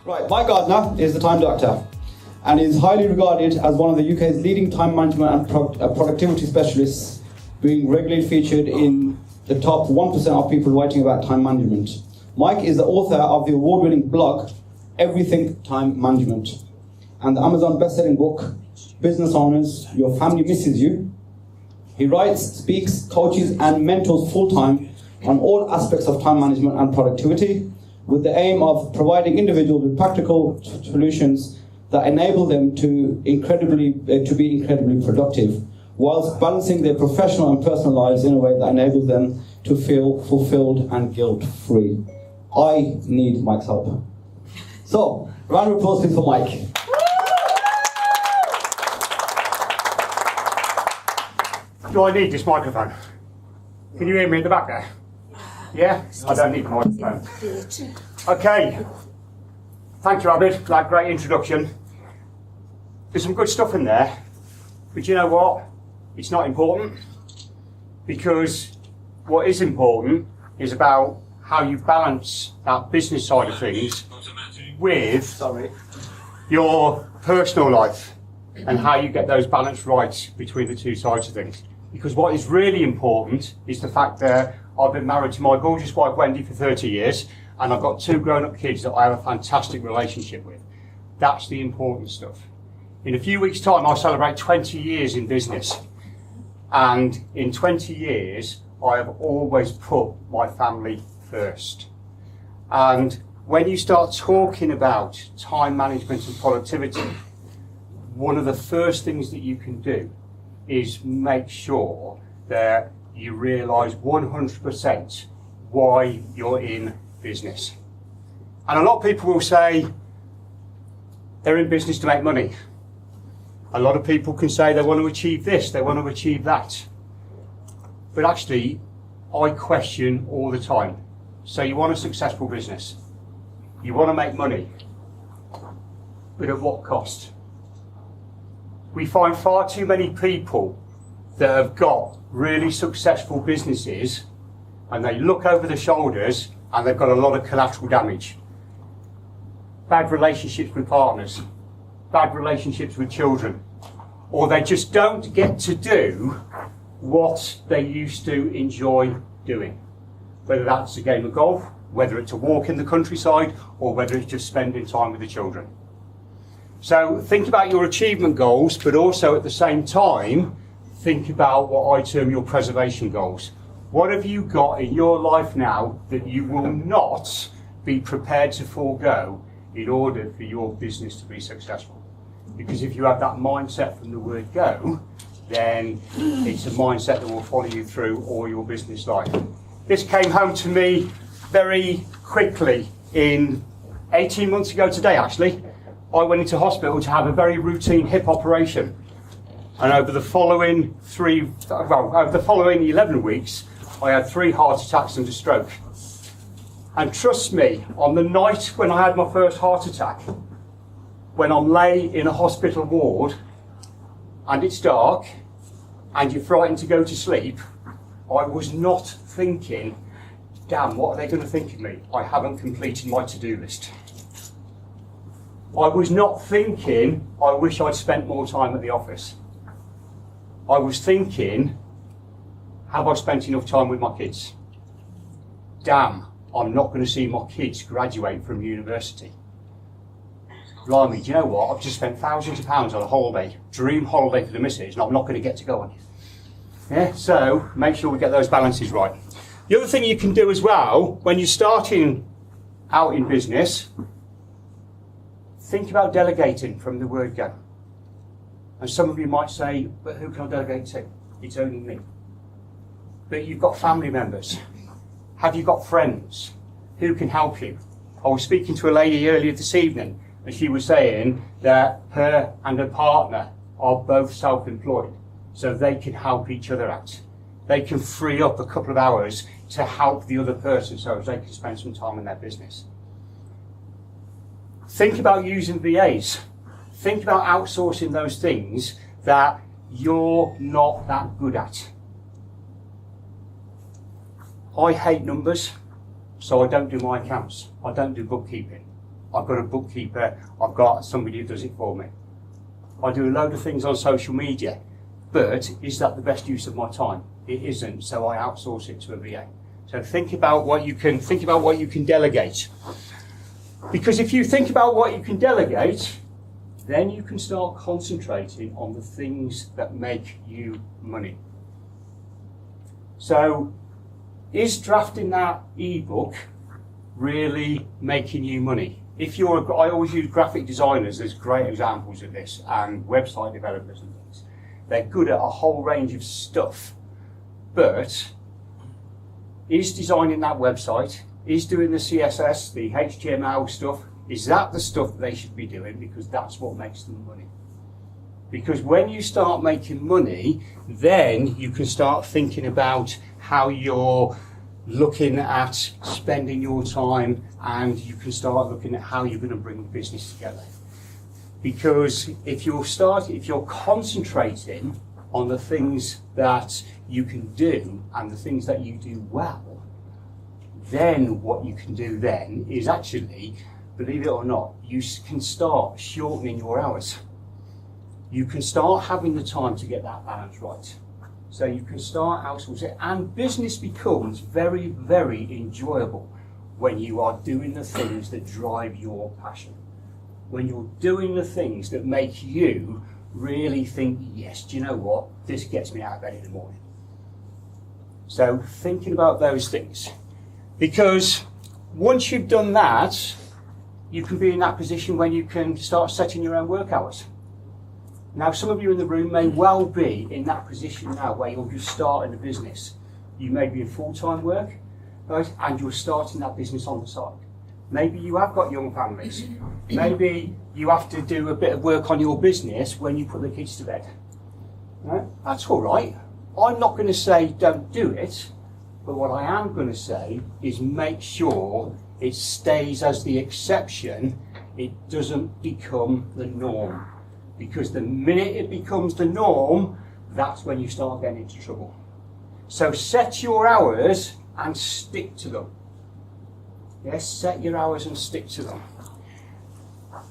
Right, Mike Gardner is the Time Doctor and is highly regarded as one of the UK's leading time management and productivity specialists, being regularly featured in the top 1% of people writing about time management. Mike is the author of the award-winning blog, Everything Time Management, and the Amazon best-selling book, Business Owners, Your Family Misses You. He writes, speaks, coaches, and mentors full-time on all aspects of time management and productivity, with the aim of providing individuals with practical solutions that enable them to be incredibly productive, whilst balancing their professional and personal lives in a way that enables them to feel fulfilled and guilt-free. I need Mike's help. So, round of applause please for Mike. Do I need this microphone? Can you hear me in the back there? Yeah? I don't need the microphone. Okay. Thank you, Abid, for that great introduction. There's some good stuff in there, but you know what? It's not important, because what is important is about how you balance that business side of things with your personal life and how you get those balance right between the two sides of things. Because what is really important is the fact that I've been married to my gorgeous wife Wendy for 30 years, and I've got 2 grown-up kids that I have a fantastic relationship with. That's the important stuff. In a few weeks' time, I'll celebrate 20 years in business. And in 20 years, I have always put my family first. And when you start talking about time management and productivity, one of the first things that you can do is make sure that you realise 100% why you're in business. And a lot of people will say they're in business to make money. A lot of people can say they want to achieve this, they want to achieve that. But actually, I question all the time. So you want a successful business, you want to make money, but at what cost? We find far too many people that have got really successful businesses and they look over their shoulders and they've got a lot of collateral damage. Bad relationships with partners, bad relationships with children, or they just don't get to do what they used to enjoy doing. Whether that's a game of golf, whether it's a walk in the countryside, or whether it's just spending time with the children. So think about your achievement goals, but also at the same time, think about what I term your preservation goals. What have you got in your life now that you will not be prepared to forego in order for your business to be successful? Because if you have that mindset from the word go, then it's a mindset that will follow you through all your business life. This came home to me very quickly 18 months ago today, actually. I went into hospital to have a very routine hip operation. And over the following 11 weeks, I had 3 heart attacks and a stroke. And trust me, on the night when I had my first heart attack, when I'm lay in a hospital ward and it's dark and you're frightened to go to sleep, I was not thinking, damn, what are they going to think of me? I haven't completed my to-do list. I was not thinking, I wish I'd spent more time at the office. I was thinking, have I spent enough time with my kids? Damn, I'm not going to see my kids graduate from university. Blimey, do you know what? I've just spent thousands of pounds on a holiday, dream holiday for the missus, and I'm not going to get to go on it. Yeah, so make sure we get those balances right. The other thing you can do as well, when you're starting out in business, think about delegating from the word go. And some of you might say, but who can I delegate to? It's only me. But you've got family members. Have you got friends? Who can help you? I was speaking to a lady earlier this evening, and she was saying that her and her partner are both self-employed, so they can help each other out. They can free up a couple of hours to help the other person so they can spend some time in their business. Think about using VAs. Think about outsourcing those things that you're not that good at. I hate numbers, so I don't do my accounts. I don't do bookkeeping. I've got a bookkeeper, I've got somebody who does it for me. I do a load of things on social media, but is that the best use of my time? It isn't, so I outsource it to a VA. So think about what you can delegate. Because if you think about what you can delegate, then you can start concentrating on the things that make you money. So, is drafting that ebook really making you money? I always use graphic designers as great examples of this, and website developers and things. They're good at a whole range of stuff, but is designing that website, is doing the CSS, the HTML stuff, is that the stuff that they should be doing? Because that's what makes them money. Because when you start making money, then you can start thinking about how you're looking at spending your time, and you can start looking at how you're going to bring the business together. Because if you're concentrating on the things that you can do and the things that you do well, then what you can do then is actually, believe it or not, you can start shortening your hours. You can start having the time to get that balance right. So you can start outsourcing, and business becomes very, very enjoyable when you are doing the things that drive your passion. When you're doing the things that make you really think, yes, do you know what? This gets me out of bed in the morning. So thinking about those things. Because once you've done that, you can be in that position when you can start setting your own work hours. Now, some of you in the room may well be in that position now where you're just starting a business. You may be in full-time work, right, and you're starting that business on the side. Maybe you have got young families. Maybe you have to do a bit of work on your business when you put the kids to bed. Right? That's all right. I'm not going to say don't do it, but what I am going to say is make sure it stays as the exception. It doesn't become the norm. Because the minute it becomes the norm, that's when you start getting into trouble. So set your hours and stick to them. Yes, set your hours and stick to them.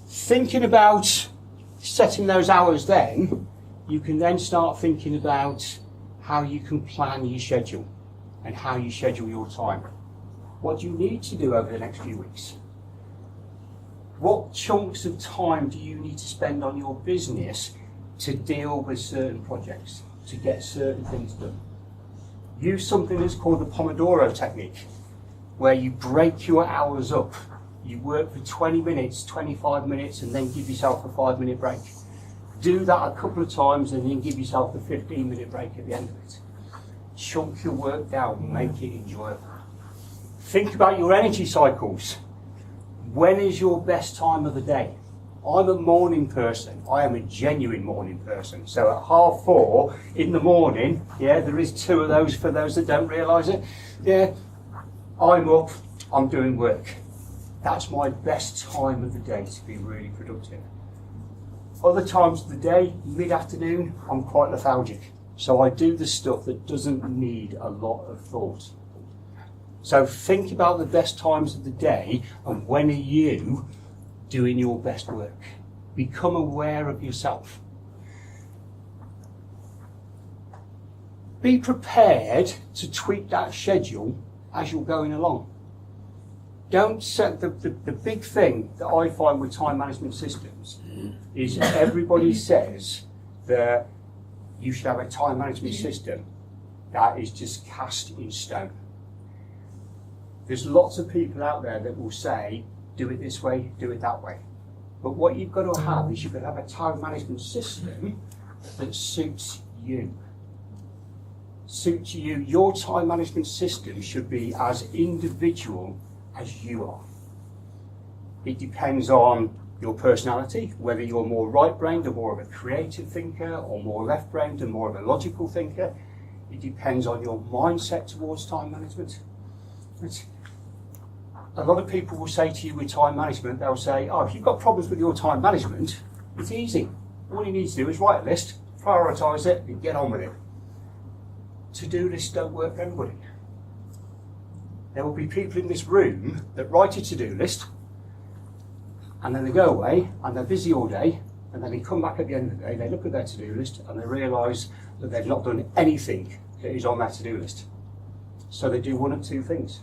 Thinking about setting those hours then, you can then start thinking about how you can plan your schedule and how you schedule your time. What do you need to do over the next few weeks? What chunks of time do you need to spend on your business to deal with certain projects, to get certain things done? Use something that's called the Pomodoro technique, where you break your hours up. You work for 20 minutes, 25 minutes, and then give yourself a 5-minute break. Do that a couple of times and then give yourself a 15-minute break at the end of it. Chunk your work down, make it enjoyable. Think about your energy cycles. When is your best time of the day? I'm a morning person. I am a genuine morning person. So at 4:30 in the morning, yeah, there is 2 of those for those that don't realise it. Yeah, I'm up, I'm doing work. That's my best time of the day to be really productive. Other times of the day, mid-afternoon, I'm quite lethargic. So I do the stuff that doesn't need a lot of thought. So think about the best times of the day and when are you doing your best work. Become aware of yourself. Be prepared to tweak that schedule as you're going along. Don't set the big thing that I find with time management systems is everybody says that you should have a time management system that is just cast in stone. There's lots of people out there that will say, do it this way, do it that way. But what you've got to have is you've got to have a time management system that suits you. Suits you. Your time management system should be as individual as you are. It depends on your personality, whether you're more right-brained or more of a creative thinker, or more left-brained and more of a logical thinker. It depends on your mindset towards time management. A lot of people will say to you with time management, they'll say, oh, if you've got problems with your time management, it's easy. All you need to do is write a list, prioritise it, and get on with it. To-do lists don't work for everybody. There will be people in this room that write a to-do list, And then they go away and they're busy all day, and then they come back at the end of the day, they look at their to-do list and they realise that they've not done anything that is on their to-do list. So they do one of two things.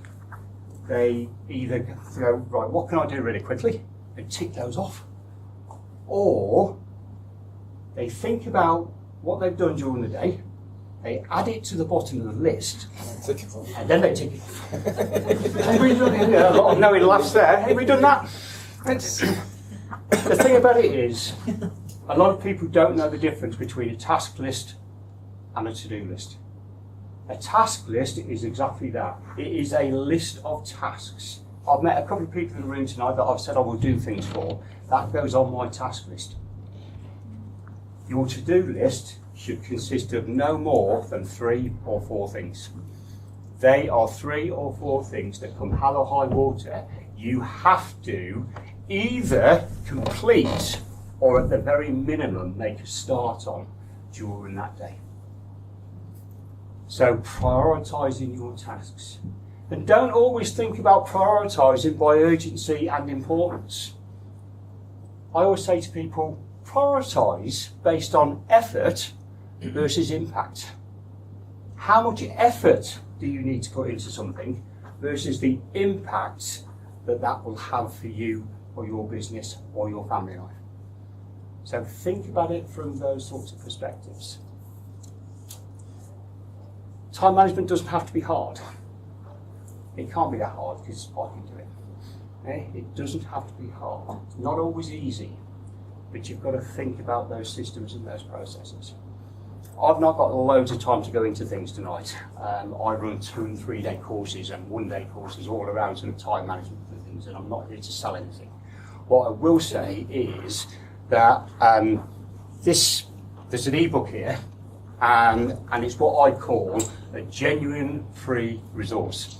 They either go, right, what can I do really quickly, and tick those off, or they think about what they've done during the day, they add it to the bottom of the list, and then they tick it off. Anybody done it? Yeah, a lot of knowing laughs there. Anybody done that? The thing about it is, a lot of people don't know the difference between a task list and a to-do list. A task list is exactly that. It is a list of tasks. I've met a couple of people in the room tonight that I've said I will do things for. That goes on my task list. Your to-do list should consist of no more than 3 or 4 things. They are 3 or 4 things that come hell or high water, you have to either complete or at the very minimum make a start on during that day. So prioritising your tasks. And don't always think about prioritising by urgency and importance. I always say to people, prioritise based on effort versus impact. How much effort do you need to put into something versus the impact that that will have for you or your business or your family life? So think about it from those sorts of perspectives. Time management doesn't have to be hard. It can't be that hard because I can do it. It doesn't have to be hard. It's not always easy, but you've got to think about those systems and those processes. I've not got loads of time to go into things tonight. I run 2 and 3 day courses and 1 day courses all around sort of time management and things, and I'm not here to sell anything. What I will say is that there's an ebook here, and it's what I call a genuine free resource,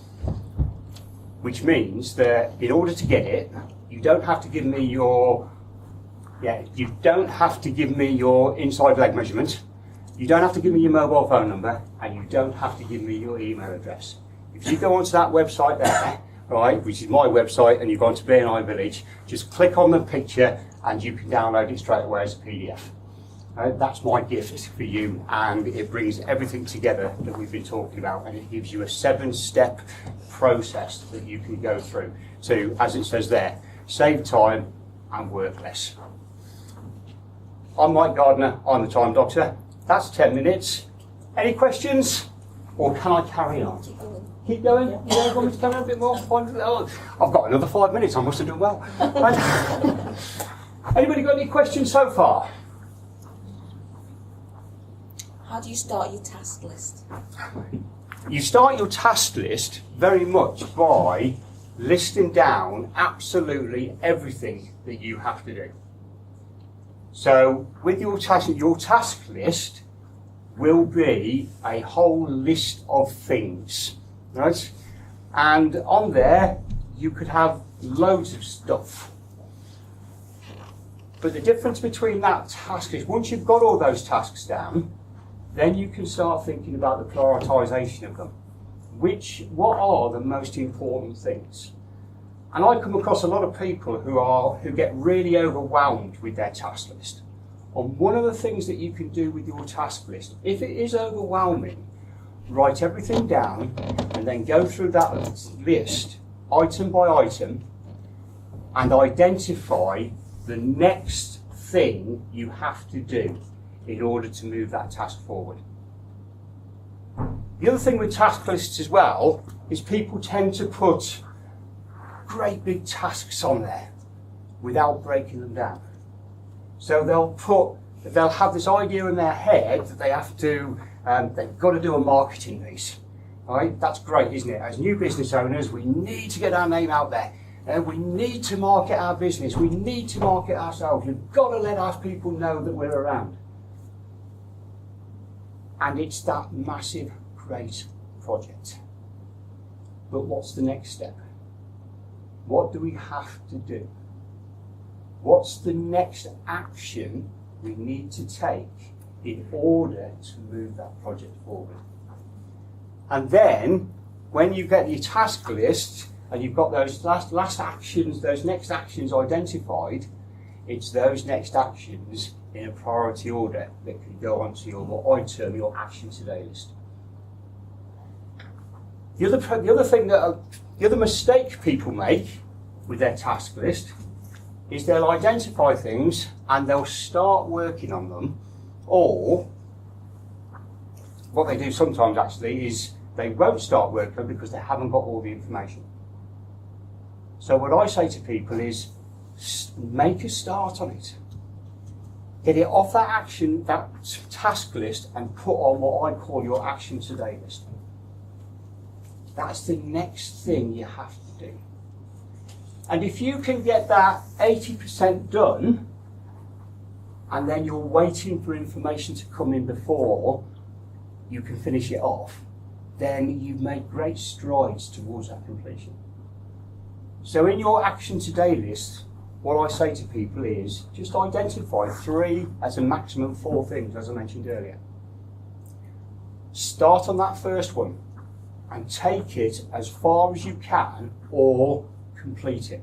which means that in order to get it, you don't have to give me your inside leg measurement. You don't have to give me your mobile phone number, and you don't have to give me your email address. If you go onto that website there, right, which is my website, and you've gone to B&I Village, just click on the picture and you can download it straight away as a PDF. That's my gift for you, and it brings everything together that we've been talking about, and it gives you a 7-step process that you can go through to, as it says there, save time and work less. I'm Mike Gardner, I'm the Time Doctor. That's 10 minutes. Any questions? Or can I carry on? Keep going? You don't want me to carry on a bit more? Oh, I've got another 5 minutes, I must have done well. Anybody got any questions so far? How do you start your task list? You start your task list very much by listing down absolutely everything that you have to do. So with your task list will be a whole list of things, right? And on there you could have loads of stuff. But the difference between that task list, once you've got all those tasks down, then you can start thinking about the prioritisation of them. What are the most important things? And I come across a lot of people who get really overwhelmed with their task list. And one of the things that you can do with your task list, if it is overwhelming, write everything down and then go through that list item by item and identify the next thing you have to do in order to move that task forward. The other thing with task lists as well is people tend to put great big tasks on there without breaking them down. So they'll have this idea in their head that they have to, they've got to do a marketing piece. Right? That's great, isn't it? As new business owners, we need to get our name out there. We need to market our business. We need to market ourselves. We've got to let our people know that we're around. And it's that massive, great project. But what's the next step? What do we have to do? What's the next action we need to take in order to move that project forward? And then, when you get your task list and you've got those last actions, those next actions identified, it's those next actions in a priority order that can go onto your, what I term your action today list. The other mistake people make with their task list is they'll identify things and they'll start working on them, or what they do sometimes actually is they won't start working on them because they haven't got all the information. So what I say to people is make a start on it. Get it off that task list and put on what I call your action today list. That's the next thing you have to do. And if you can get that 80% done, and then you're waiting for information to come in before you can finish it off, then you've made great strides towards that completion. So in your action today list, what I say to people is just identify 3 as a maximum 4 things, as I mentioned earlier. Start on that first one and take it as far as you can, or complete it.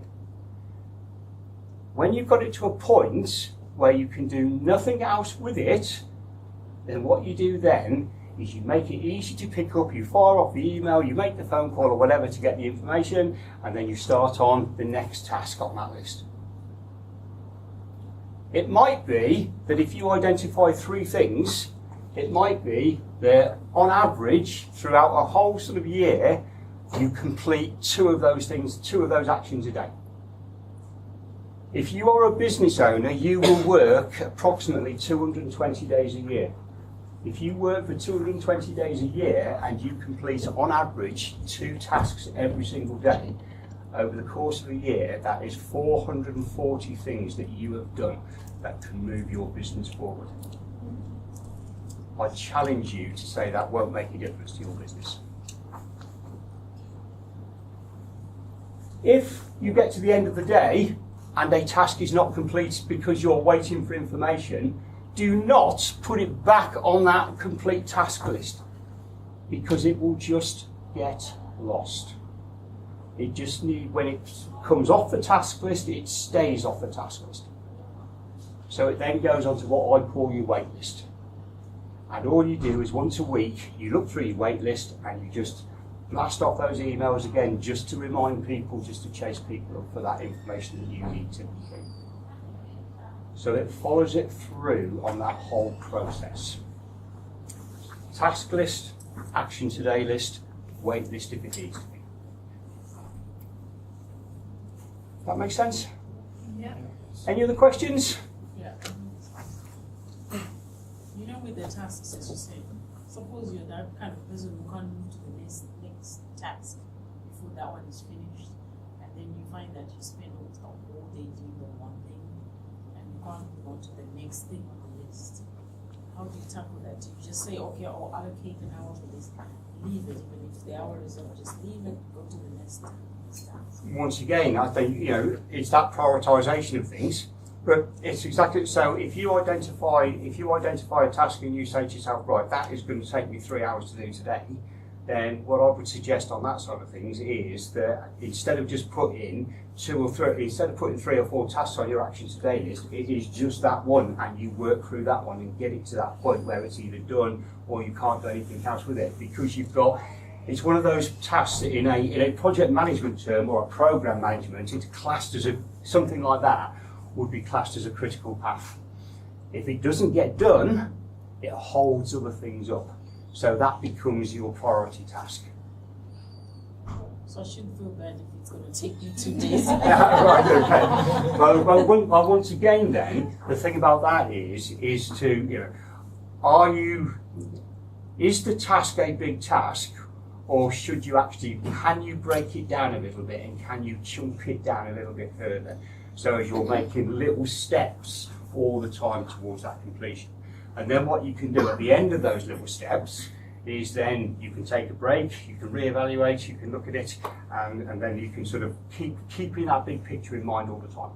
When you've got it to a point where you can do nothing else with it, then what you do then is you make it easy to pick up, you fire off the email, you make the phone call or whatever to get the information, and then you start on the next task on that list. It might be that if you identify 3 things, it might be that on average throughout a whole sort of year, you complete 2 of those things, 2 of those actions a day. If you are a business owner, you will work approximately 220 days a year. If you work for 220 days a year and you complete on average 2 tasks every single day, over the course of a year, that is 440 things that you have done that can move your business forward. I challenge you to say that won't make a difference to your business. If you get to the end of the day and a task is not complete because you're waiting for information, do not put it back on that complete task list, because it will just get lost. It just when it comes off the task list, it stays off the task list. So it then goes on to what I call your wait list. And all you do is once a week, you look through your wait list and you just blast off those emails again, just to remind people, just to chase people up for that information that you need to complete. So it follows it through on that whole process. Task list, action today list, wait list if it needs to be. That makes sense? Yeah. Any other questions? Yeah. You know, with the tasks, as you said, suppose you're that kind of person who can't move to the next task before that one is finished, and then you find that you spend all day doing the one thing, and you can't move on to the next thing on the list. How do you tackle that? Do you just say, okay, I'll allocate an hour for this, leave it, even if the hour is up, just leave it, go to the next task? Once again, I think, it's that prioritisation of things, but it's exactly so. If you identify a task and you say to yourself, right, that is going to take me 3 hours to do today, then what I would suggest on that side of things is that instead of just putting 2 or 3, instead of putting 3 or 4 tasks on your action today list, it is just that one, and you work through that one and get it to that point where it's either done or you can't do anything else with it, because you've got. It's one of those tasks that in a project management term or a program management, it's classed as something like that would be classed as a critical path. If it doesn't get done, it holds other things up. So that becomes your priority task. So I shouldn't feel bad if it's going to take me 2 days. Right, okay. Well, once again then, the thing about that is to, is the task a big task? Or should you can you break it down a little bit, and can you chunk it down a little bit further? So as you're making little steps all the time towards that completion. And then what you can do at the end of those little steps is then you can take a break, you can reevaluate, you can look at it, and then you can sort of keeping that big picture in mind all the time.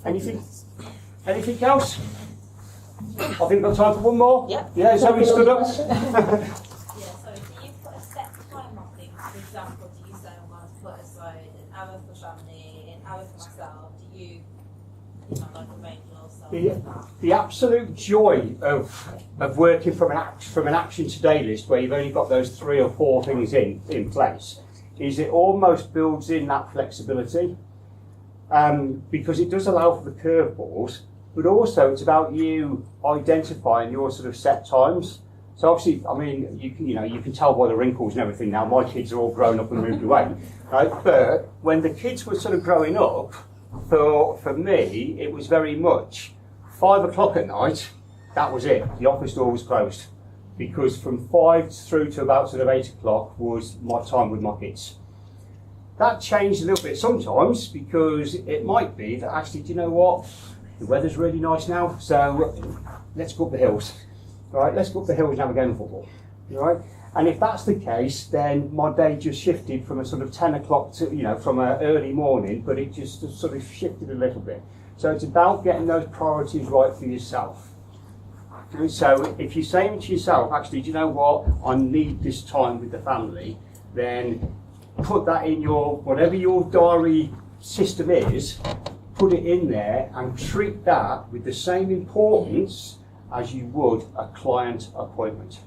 Anything else? I think we've got time for one more. Yep. Yeah, so we stood up. Yeah, so if you put a set timer example, do you say I want to put aside an hour for family, an hour for myself? Do you know, like arrange yourself? The absolute joy of working from an action to-day list where you've only got those 3 or 4 things in place is it almost builds in that flexibility, because it does allow for the curveballs, but also it's about you identifying your sort of set times. So obviously, I mean, you can tell by the wrinkles and everything now. My kids are all grown up and moved away, right? But when the kids were sort of growing up, for me, it was very much 5 o'clock at night. That was it. The office door was closed, because from 5 through to about sort of 8 o'clock was my time with my kids. That changed a little bit sometimes, because it might be that actually, do you know what? The weather's really nice now, so let's go up the hills. Right, let's go up the hills and have a game of football. Right, and if that's the case, then my day just shifted from a sort of 10 o'clock to, from an early morning, but it just sort of shifted a little bit. So it's about getting those priorities right for yourself. Okay, so if you're saying to yourself, actually, do you know what? I need this time with the family, then put that in your, whatever your diary system is, put it in there and treat that with the same importance as you would a client appointment.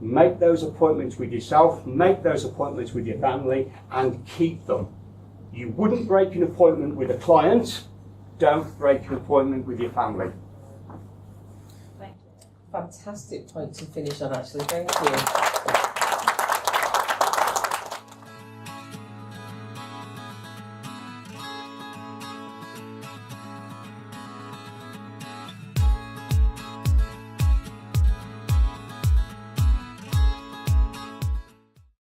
Make those appointments with yourself, make those appointments with your family, and keep them. You wouldn't break an appointment with a client, don't break an appointment with your family. Thank you. Fantastic point to finish on, actually. Thank you.